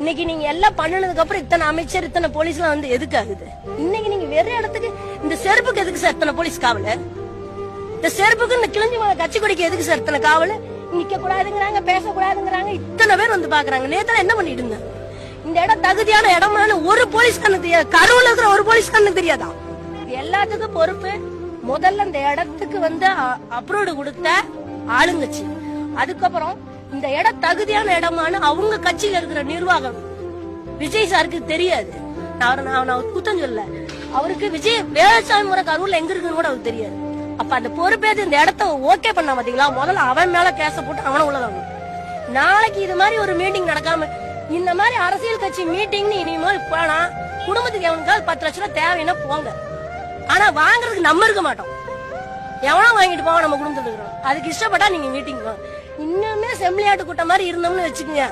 இன்னைக்கு நீங்க எல்லாம் பண்ணனதுக்கு அப்புறம் இத்தனை அமைச்சர் இத்தனை போலீஸ் எல்லாம் வந்து எதுக்கு ஆகுது? இன்னைக்கு நீங்க வேற இடத்துக்கு இந்த செருப்புக்கு எதுக்கு சார் இத்தனை போலீஸ் காவல்? இந்த செருப்புக்கு இந்த கிழிஞ்சி மலை கட்சி கொடிக்கு எதுக்கு சார் இத்தனை காவல்? நிக்க கூடாதுங்கிறாங்க, பேசக்கூடாதுங்கிறாங்க, இத்தனை பேர் வந்து பாக்குறாங்க. நேத்துல என்ன பண்ணிட்டு இருந்தேன்? இந்த இடம் தகுதியான இடமான ஒரு போலீஸ்காரனுக்கு தெரியாது, கரூர்ல இருக்கிற ஒரு போலீஸ்காரனுக்கு தெரியாதான்? எல்லாத்துக்கும் பொறுப்பு முதல்ல இந்த இடத்துக்கு வந்து அப்ரூவ்டு கொடுத்த ஆளுங்கட்சி. அதுக்கப்புறம் இந்த இடம் தகுதியான இடமான அவங்க கட்சியில இருக்கிற நிர்வாகம். விஜய் சாருக்கு தெரியாது, நான் குத்தம் சொல்ல, அவருக்கு விஜய் வேலுச்சாமி முறை கரூர்ல எங்க இருக்குன்னு கூட அவருக்கு தெரியாது. அப்ப அந்த பொறுப்பேது இந்த இடத்த ஓகே பண்ண பாத்தீங்களா? முதல்ல அவன் மேல கேச போட்டு அவனை உள்ளதாங்க. நாளைக்கு இது மாதிரி ஒரு மீட்டிங் நடக்காம இந்த மாதிரி அரசியல் கட்சி மீட்டிங் இனிமே போனா குடும்பத்துக்கு எவனுக்காவது 10 லட்சம் ரூபாய் தேவைன்னா போங்க. ஆனா வாங்குறதுக்கு நம்ம இருக்க மாட்டோம். எவனோ வாங்கிட்டு போவோம் நம்ம குடும்பத்துக்கு. அதுக்கு இஷ்டப்பட்டா நீங்க மீட்டிங் போங்க. இன்னுமே செம்மிளியாட்டு கூட்டம் மாதிரி இருந்தோம்னு வச்சுக்கோங்க,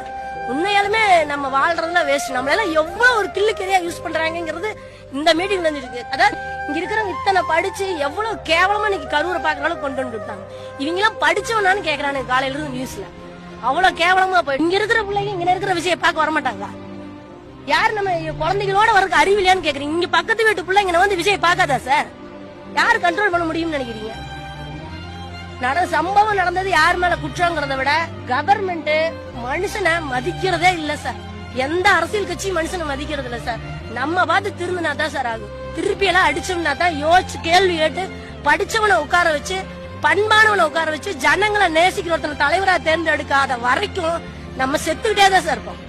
உண்மையாலுமே நம்ம வாழ்றதுல வேஸ்ட். நம்மளால எவ்வளவு ஒரு கில்லுக்கறியா யூஸ் பண்றாங்கிறது இந்த மீட்டிங் வந்துருக்கு. அதாவது இங்க இருக்கிறவங்க இத்தனை படிச்சு எவ்வளவு கேவலமா இன்னைக்கு கரூரை பாக்குறாலும் கொண்டு வந்துட்டாங்க. இவங்க எல்லாம் படிச்சவனான்னு கேக்குறானு காலையில இருந்து நியூஸ்ல. அவ்வளவு கேவலமா போய் இங்க இருக்கிற பிள்ளைங்க இங்க இருக்கிற விஷயம் பார்க்க வரமாட்டாங்க. யாரு நம்ம குழந்தைகளோட வரக்கு அறிவில்லையான்னு கேக்குறீங்க. இங்க பக்கத்து வீட்டு பிள்ளைங்க வந்து விஷயம் பார்க்காதா சார்? யாரு கண்ட்ரோல் பண்ண முடியும்னு நினைக்கிறீங்க? சம்பவம் நடந்தது யார் மேல குற்றங்கிறத விட கவர்மெண்ட் மனுஷனை மதிக்கிறதே இல்ல சார். எந்த அரசியல் கட்சி மனுஷனை மதிக்கிறது இல்ல சார். நம்ம பார்த்து திரும்பினா தான் சார் ஆகும். திருப்பி எல்லாம் அடிச்சோம்னா தான் யோசிச்சு கேள்வி கேட்டு படிச்சவனை உட்கார வச்சு பண்பானவனை உட்கார வச்சு ஜனங்களை நேசிக்கிற ஒருத்தனை தலைவரா தேர்ந்தெடுக்காத வரைக்கும் நம்ம செத்துக்கிட்டே தான் சார் இருப்போம்.